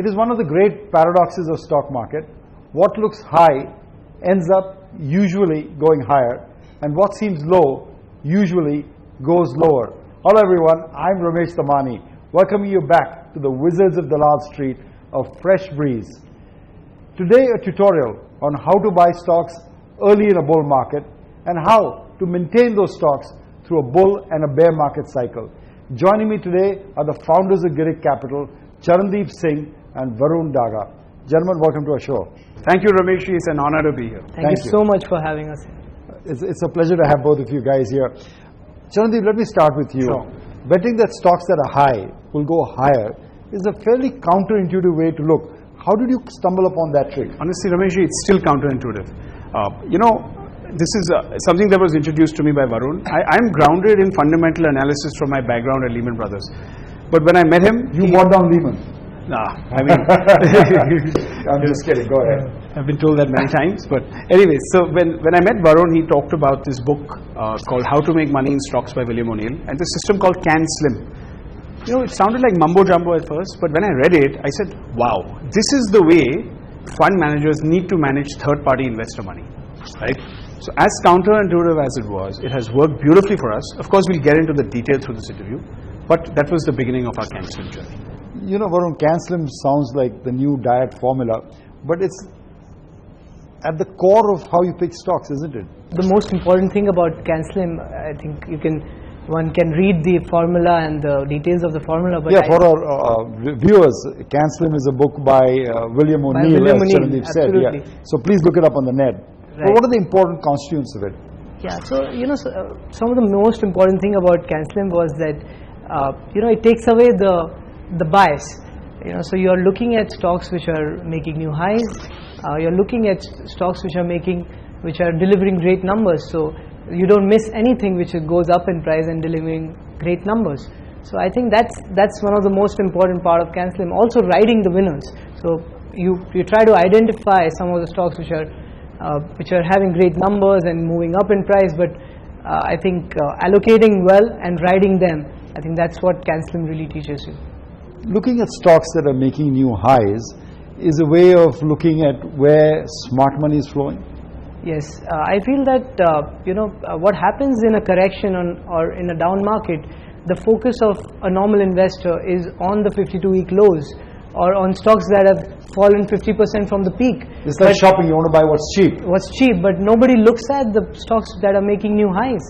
It is one of the great paradoxes of stock market. What looks high ends up usually going higher, and what seems low usually goes lower. Hello everyone, I'm Ramesh Damani, welcoming you back to the Wizards of Dalal Street of Fresh Breeze. Today a tutorial on how to buy stocks early in a bull market and how to maintain those stocks through a bull and a bear market cycle. Joining me today are the founders of Girik Capital, Charandeep Singh and Varun Daga. Gentlemen, welcome to our show. Thank you, Ramesh. It's an honor to be here. Thank you so much for having us here. It's a pleasure to have both of you guys here. Charandeep, let me start with you. Sure. Betting that stocks that are high will go higher is a fairly counterintuitive way to look. How did you stumble upon that trick? Honestly, Ramesh, it's still counterintuitive. This is something that was introduced to me by Varun. I'm grounded in fundamental analysis from my background at Lehman Brothers. But when I met him... You bought down Lehman? Nah, I mean... I'm just kidding, go ahead. I've been told that many times. But anyway, so when I met Varun, he talked about this book called How to Make Money in Stocks by William O'Neill and the system called CANSLIP. It sounded like mumbo jumbo at first, but when I read it, I said, wow, this is the way fund managers need to manage third-party investor money, right? So as counterintuitive as it was, it has worked beautifully for us. Of course, we'll get into the detail through this interview, but that was the beginning of our CANSLIP journey. Varun, CANSLIP sounds like the new diet formula, but it's at the core of how you pick stocks, isn't it? The most important thing about CANSLIP, I think one can read the formula and the details of the formula. But for our viewers, CANSLIP is a book by William O'Neill, as Charandeep said. Yeah. So please look it up on the net. Right. But what are the important constituents of it? Yeah, so some of the most important thing about CANSLIP was that it takes away the bias. So you are looking at stocks which are making new highs. You're looking at stocks which are delivering great numbers. So you don't miss anything which goes up in price and delivering great numbers. So I think that's one of the most important part of CANSLIP. Also riding the winners. So you try to identify some of the stocks which are having great numbers and moving up in price, but I think allocating well and riding them, I think that's what CANSLIP really teaches you. Looking at stocks that are making new highs is a way of looking at where smart money is flowing. Yes, I feel that what happens in a correction or in a down market, the focus of a normal investor is on the 52-week lows or on stocks that have fallen 50% from the peak. It's like shopping, you want to buy what's cheap. What's cheap, but nobody looks at the stocks that are making new highs.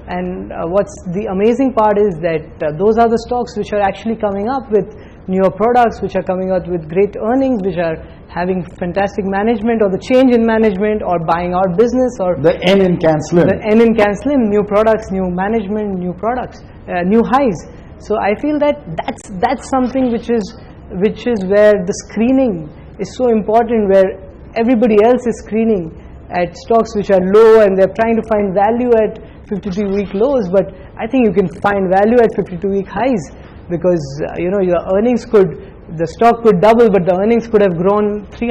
And what's the amazing part is that those are the stocks which are actually coming up with newer products, which are coming out with great earnings, which are having fantastic management or the change in management or buying out business or... The N in CANSLIP. The N in CANSLIP, new products, new management, new products, new highs. So I feel that that's something which is where the screening is so important, where everybody else is screening at stocks which are low and they're trying to find value at 52-week lows, but I think you can find value at 52-week highs because your earnings the stock could double, but the earnings could have grown 300%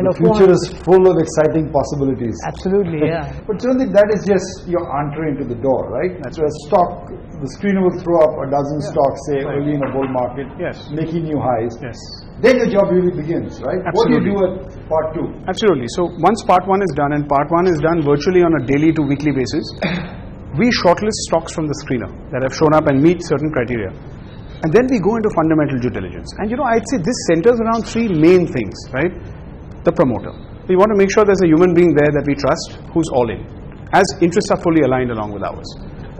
or 400%. The future is full of exciting possibilities. Absolutely, yeah. But Charandeep, that is just your entree into the door, right? That's so a stock, the screener will throw up a dozen stocks, say, early in a bull market, making new highs. Yes. Then your job really begins, right? Absolutely. What do you do at part two? Absolutely. So once part one is done, and part one is done virtually on a daily to weekly basis, we shortlist stocks from the screener that have shown up and meet certain criteria. And then we go into fundamental due diligence. And I'd say this centers around three main things, right? The promoter. We want to make sure there's a human being there that we trust who's all in, as interests are fully aligned along with ours.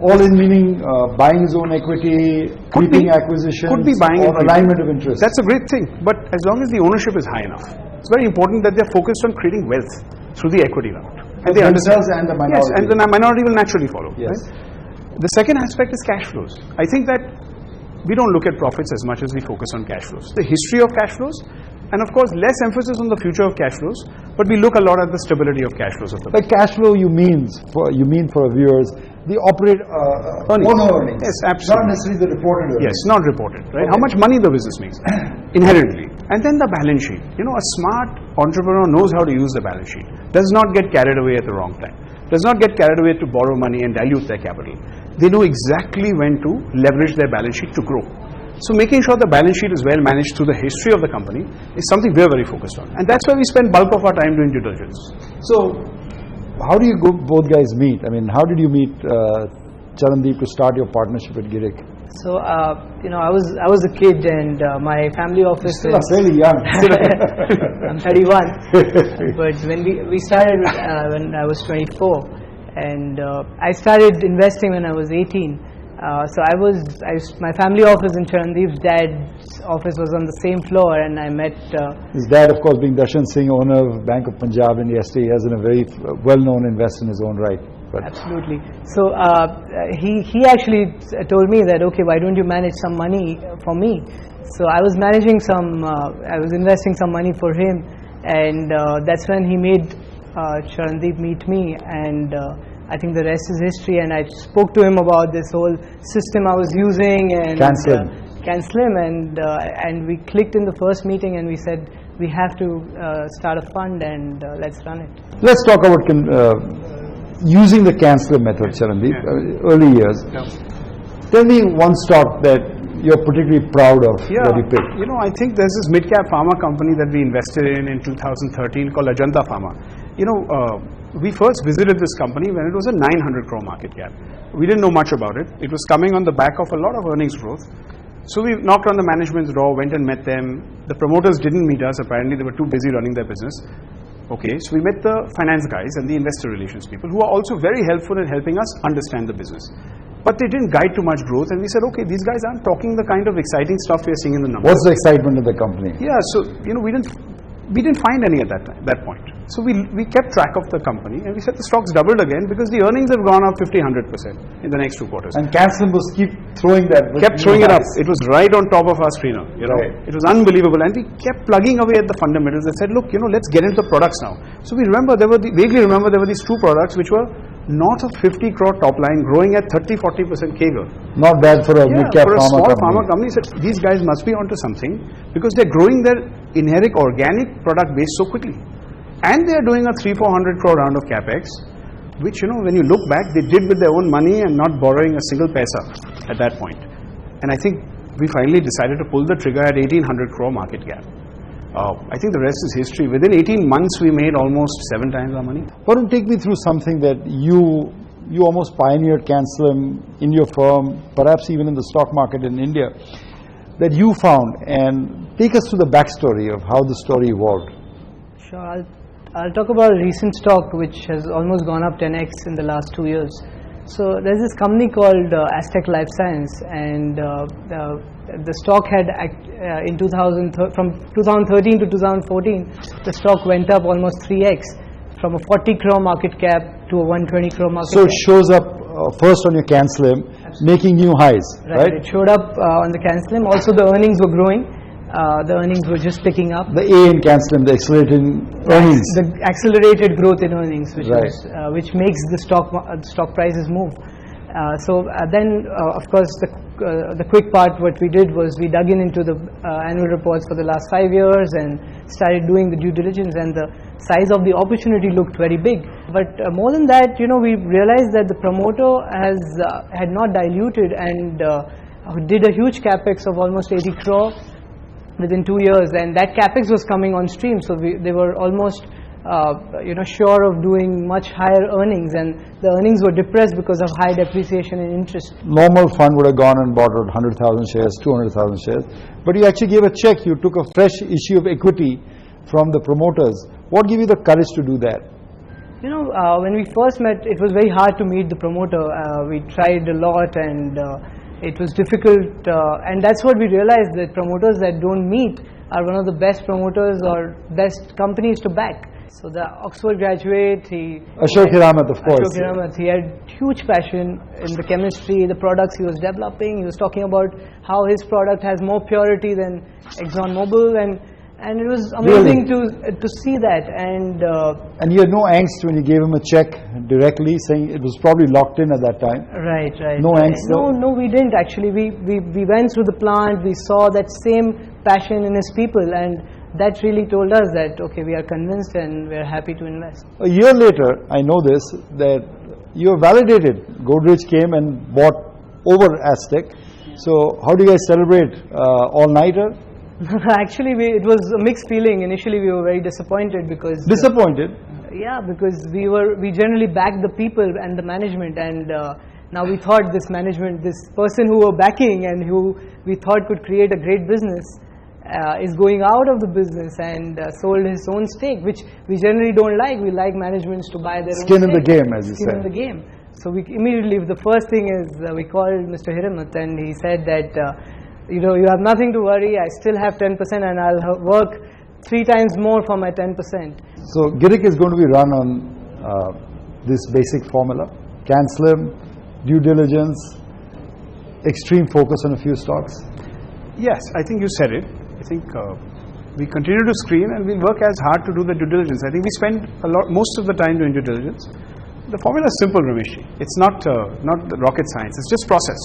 All in meaning buying his own equity, keeping acquisitions, could be buying or alignment of interest. That's a great thing, but as long as the ownership is high enough, it's very important that they're focused on creating wealth through the equity route. And they themselves and the minority. Yes, and the minority will naturally follow. Yes. Right? The second aspect is cash flows. I think that we don't look at profits as much as we focus on cash flows. The history of cash flows, and of course less emphasis on the future of cash flows, but we look a lot at the stability of cash flows of the business. By cash flow you mean for our viewers the earnings. Yes, absolutely. Not necessarily the reported earnings. Yes, not reported, right? Okay. How much money the business makes inherently. And then the balance sheet. A smart entrepreneur knows how to use the balance sheet. Does not get carried away at the wrong time. Does not get carried away to borrow money and dilute their capital. They know exactly when to leverage their balance sheet to grow. So making sure the balance sheet is well managed through the history of the company is something we're very focused on. And that's why we spend bulk of our time doing due diligence. So, how do you both guys meet? I mean, how did you meet Charandeep to start your partnership with Girik? So I was a kid, and my family office Still fairly young. I'm 31, but when we started when I was 24, and I started investing when I was 18. So my family office and Charandeep's dad's office was on the same floor, and I met his dad, of course, being Darshan Singh, owner of Bank of Punjab in yesterday. He has a very well-known investor in his own right. But absolutely. So he actually told me that, okay, why don't you manage some money for me? So I was managing I was investing some money for him, and that's when he made Charandeep meet me, and I think the rest is history. And I spoke to him about this whole system I was using, and CANSLIP, and we clicked in the first meeting, and we said we have to start a fund, and let's run it. Let's talk about using the CANSLIP method, Charandeep, early years. Yeah. Tell me one stock that you're particularly proud of that you picked. You know, I think there's this mid-cap pharma company that we invested in 2013 called Ajanta Pharma. You know, we first visited this company when it was a 900 crore market cap. We didn't know much about it. It was coming on the back of a lot of earnings growth. So we knocked on the management's door, went and met them. The promoters didn't meet us. Apparently, they were too busy running their business. Okay, so we met the finance guys and the investor relations people, who are also very helpful in helping us understand the business. But they didn't guide too much growth, and we said, okay, these guys aren't talking the kind of exciting stuff we are seeing in the numbers. What's the excitement of the company? Yeah, so you know, we didn't find any at that point. So we kept track of the company, and we said the stock's doubled again because the earnings have gone up 50-100% in the next 2 quarters. And CANSLIP was kept throwing it up. It was right on top of our screener. You know, It was unbelievable, and we kept plugging away at the fundamentals and said, look, you know, let's get into the products now. So we vaguely remember there were these 2 products which were north of 50 crore top line, growing at 30-40% CAGR. Not bad for a mid-cap for a small company. pharma company. Said these guys must be onto something because they're growing their inherent organic product base so quickly, and they are doing a 300-400 crore round of capex, which, you know, when you look back, they did with their own money and not borrowing a single paisa at that point. And I think we finally decided to pull the trigger at 1,800 crore market cap. I think the rest is history. Within 18 months, we made almost 7 times our money. Varun, take me through something that you almost pioneered CANSLIP in your firm, perhaps even in the stock market in India, that you found, and take us through the backstory of how the story evolved. Sure, I'll talk about a recent stock which has almost gone up 10x in the last 2 years. So there's this company called Aztec Life Science, and the stock had from 2013 to 2014, the stock went up almost 3x, from a 40 crore market cap to a 120 crore market cap. So it shows up first on your CANSLIP, making new highs, right? It showed up on the CANSLIP. Also, the earnings were growing. The earnings were just picking up. The A in CANSLIP, the accelerating earnings. The accelerated growth in earnings, which makes the stock prices move. Then, of course, the quick part, what we did was we dug into the annual reports for the last 5 years and started doing the due diligence, and the size of the opportunity looked very big. But more than that, you know, we realized that the promoter had not diluted and did a huge capex of almost 80 crore within 2 years, and that capex was coming on stream. So they were almost sure of doing much higher earnings, and the earnings were depressed because of high depreciation and interest. Normal fund would have gone and bought 100,000 shares, 200,000 shares, but you actually gave a check. You took a fresh issue of equity from the promoters. What gave you the courage to do that? You know, when we first met, it was very hard to meet the promoter. We tried a lot, and it was difficult, and that's what we realized, that promoters that don't meet are one of the best promoters or best companies to back. So the Oxford graduate, Ashok Hiramat, of course. Ashok Hiramat, he had huge passion in the chemistry, the products he was developing. He was talking about how his product has more purity than ExxonMobil, and it was amazing to see that. And you had no angst when you gave him a check directly, saying it was probably locked in at that time. Right. No angst. No, we didn't actually. We went through the plant. We saw that same passion in his people, and that really told us that, okay, we are convinced and we are happy to invest. A year later, I know this, that you were validated. Godrej came and bought over Aztec, So how do you guys celebrate? All-nighter? Actually, it was a mixed feeling. Initially, we were very disappointed because Disappointed? because we generally backed the people and the management, and now we thought this person who were backing and who we thought could create a great business is going out of the business and sold his own stake, which we generally don't like. We like managements to buy their Skin own in the stake. game, as you Skin say. in the game. So we immediately, the first thing is we called Mr. Hiramat, and he said that you have nothing to worry. I still have 10%, and I'll work 3 times more for my 10%. So Girik is going to be run on this basic formula: CANSLIP, due diligence, extreme focus on a few stocks. Yes, I think you said it. I think we continue to screen, and we'll work as hard to do the due diligence. I think we spend most of the time doing due diligence. The formula is simple, Ramesh. It's not the rocket science. It's just process,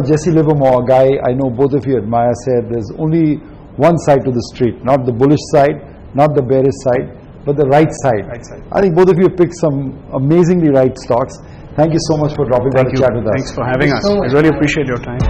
Jesse Livermore, a guy I know both of you admire, said there's only one side to the street, not the bullish side, not the bearish side, but the right side. Right side. I think both of you picked some amazingly right stocks. Thank you so much for dropping by to chat with us. Thanks for having us. I really appreciate your time.